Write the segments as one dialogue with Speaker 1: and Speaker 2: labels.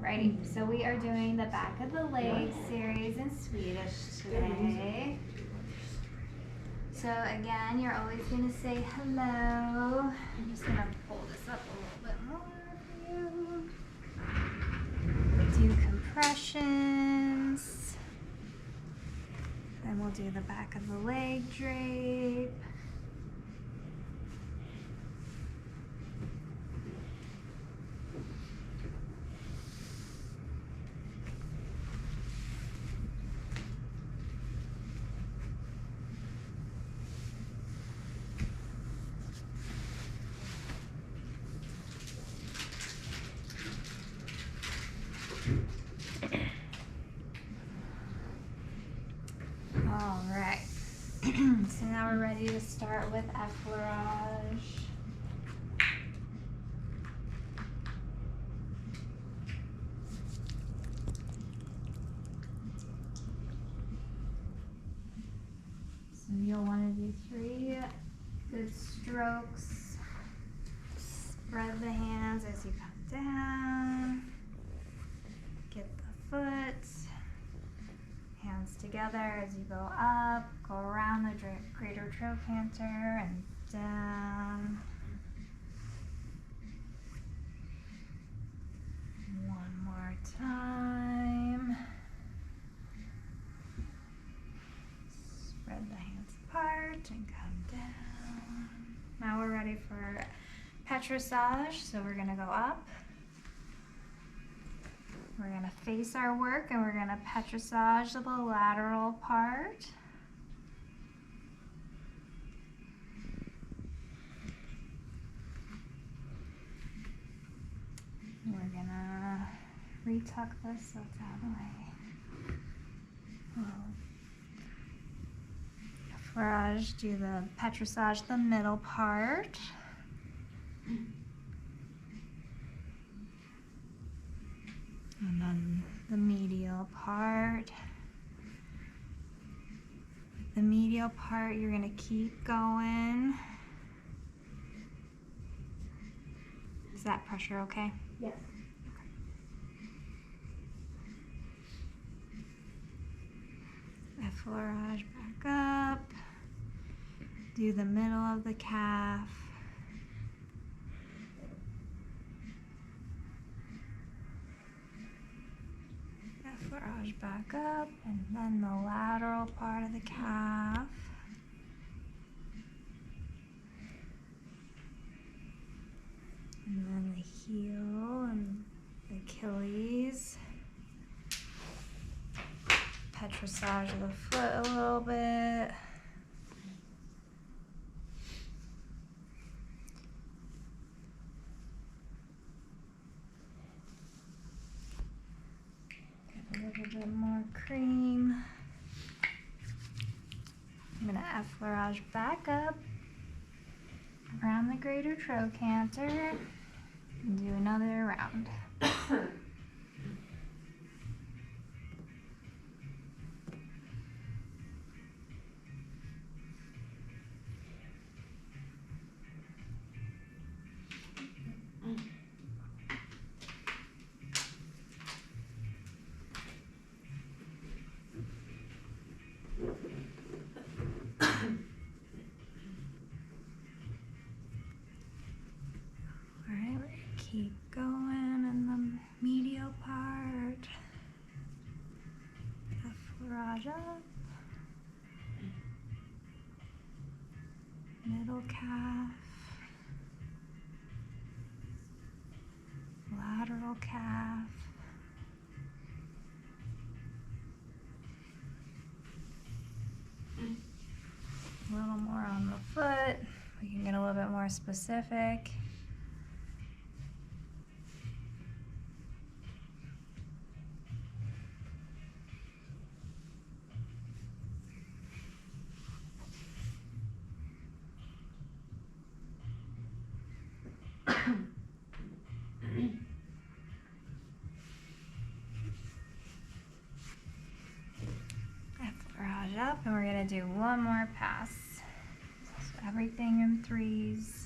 Speaker 1: Alrighty, so we are doing the back of the leg series in Swedish today. So again, you're always going to say hello. I'm just going to pull this up a little bit more for you. Do compressions. Then we'll do the back of the leg drape. All right, so now we're ready to start with effleurage. So you'll want to do 3 good strokes. Spread the hands as you come down. Get the foot. Hands together as you go up, go around the greater trochanter and down. One more time. Spread the hands apart and come down. Now we're ready for Petrissage, so we're going to go up. We're going to face our work and we're going to petrissage the lateral part. We're going to retuck this so it's out of the way. Effleurage, do the petrissage the middle part. And then the medial part. The medial part, you're going to keep going. Is that pressure okay?
Speaker 2: Yes.
Speaker 1: Effleurage back up. Do the middle of the calf. Effleurage back up, and then the lateral part of the calf. And then the heel and the Achilles. Petrissage of the foot a little bit. Get a little bit more cream. I'm going to effleurage back up around the greater trochanter and do another round. Keep going in the medial part. Effleurage up. Middle calf. Lateral calf. A little more on the foot. We can get a little bit more specific. Effleurage up, and we're going to do one more pass. So everything in 3s.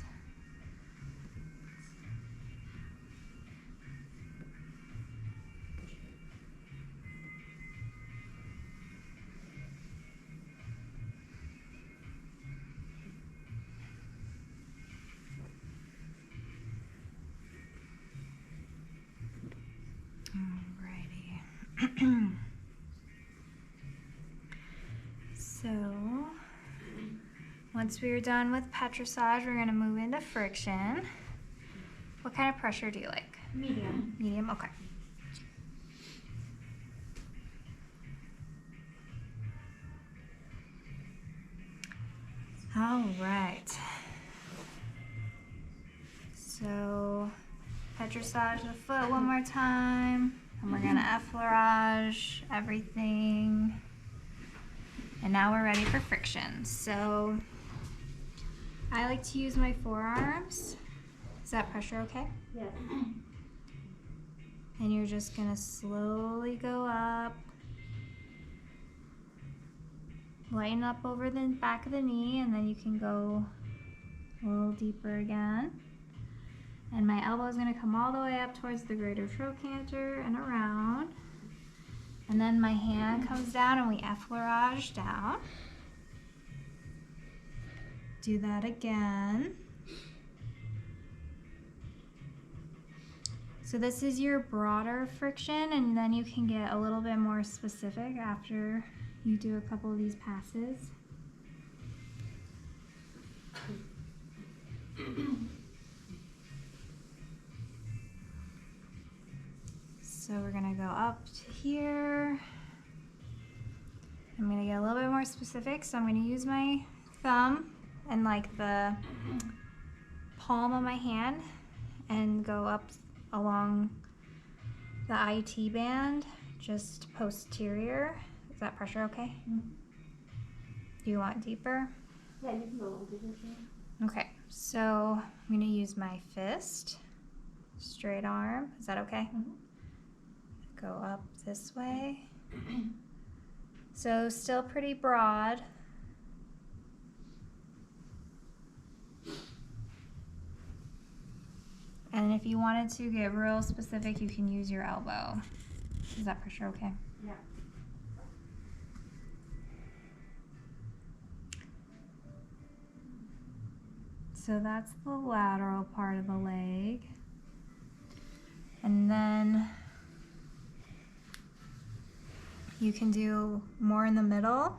Speaker 1: So once we're done with Petrissage, we're gonna move into friction. What kind of pressure do you like?
Speaker 2: Medium.
Speaker 1: Medium, okay. All right. So Petrissage the foot one more time, and we're gonna effleurage everything. And now we're ready for friction. So I like to use my forearms. Is that pressure okay?
Speaker 2: Yes.
Speaker 1: And you're just gonna slowly go up. Lighten up over the back of the knee, and then you can go a little deeper again. And my elbow is gonna come all the way up towards the greater trochanter and around. And then my hand comes down and we effleurage down. Do that again. So this is your broader friction, and then you can get a little bit more specific after you do a couple of these passes. So we're gonna go up to here. I'm gonna get a little bit more specific, so I'm gonna use my thumb and like the palm of my hand and go up along the IT band, just posterior. Is that pressure okay? Do you want deeper?
Speaker 2: Yeah, you can go a little deeper too.
Speaker 1: Okay, so I'm gonna use my fist, straight arm. Is that okay? Go up this way. So still pretty broad. And if you wanted to get real specific, you can use your elbow. Is that pressure okay?
Speaker 2: Yeah.
Speaker 1: So that's the lateral part of the leg. And then you can do more in the middle.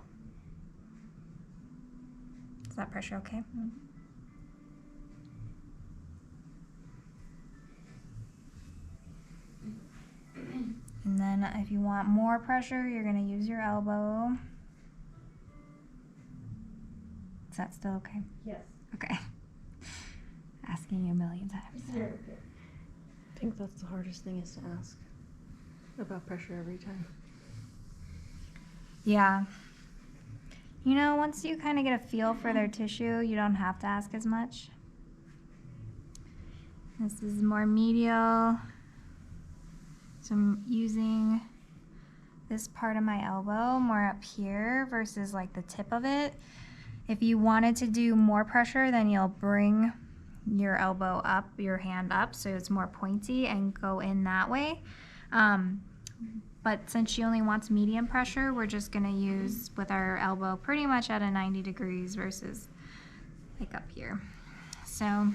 Speaker 1: Is that pressure okay? And then if you want more pressure, you're gonna use your elbow. Is that still okay?
Speaker 2: Yes.
Speaker 1: Okay. Asking you a million times.
Speaker 2: You're okay.
Speaker 3: I think that's the hardest thing is to ask about pressure every time.
Speaker 1: Yeah. You know, once you kind of get a feel for their tissue, you don't have to ask as much. This is more medial. So I'm using this part of my elbow more up here versus like the tip of it. If you wanted to do more pressure, then you'll bring your elbow up, your hand up, so it's more pointy and go in that way. But since she only wants medium pressure, we're just gonna use with our elbow pretty much at a 90 degrees versus like up here. So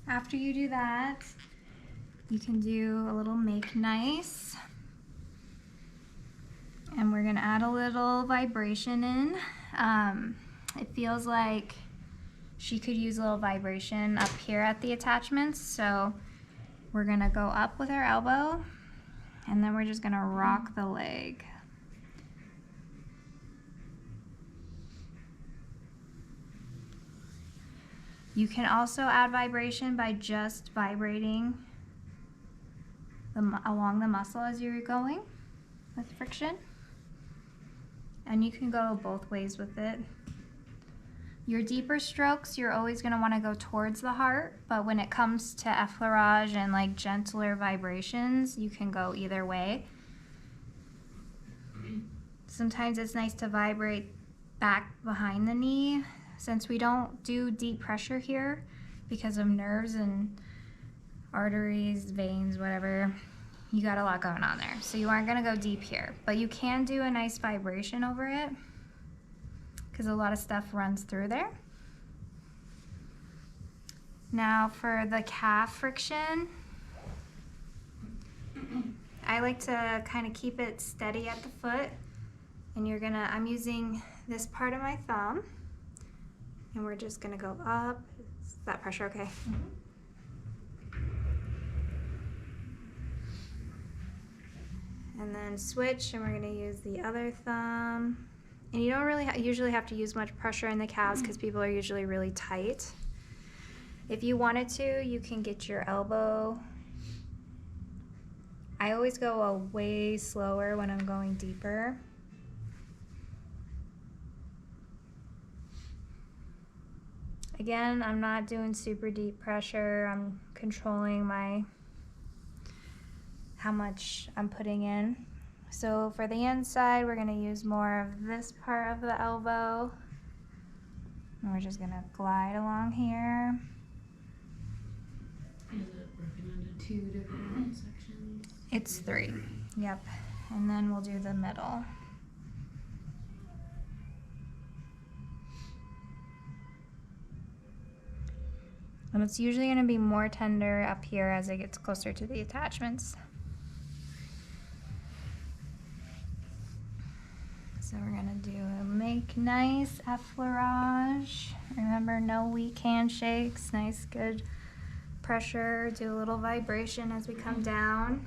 Speaker 1: after you do that, you can do a little make nice. And we're gonna add a little vibration in. It feels like she could use a little vibration up here at the attachments. So we're gonna go up with our elbow, and then we're just gonna rock the leg. You can also add vibration by just vibrating along the muscle as you're going with friction. And you can go both ways with it. Your deeper strokes, you're always going to want to go towards the heart, but when it comes to effleurage and like gentler vibrations, you can go either way. Sometimes it's nice to vibrate back behind the knee, since we don't do deep pressure here because of nerves and arteries, veins, whatever. You got a lot going on there, so you aren't going to go deep here, but you can do a nice vibration over it because a lot of stuff runs through there. Now for the calf friction, I like to kind of keep it steady at the foot. And I'm using this part of my thumb. And we're just gonna go up. Is that pressure okay? And then switch, and we're gonna use the other thumb. And you don't really usually have to use much pressure in the calves because people are usually really tight. If you wanted to, you can get your elbow. I always go a way slower when I'm going deeper. Again, I'm not doing super deep pressure. I'm controlling how much I'm putting in. So for the inside, we're gonna use more of this part of the elbow. And we're just gonna glide along here.
Speaker 4: Is it broken into 2 different sections?
Speaker 1: It's 3, yep. And then we'll do the middle. And it's usually gonna be more tender up here as it gets closer to the attachments. So we're gonna do a make nice effleurage. Remember, no weak handshakes, nice good pressure, do a little vibration as we come down.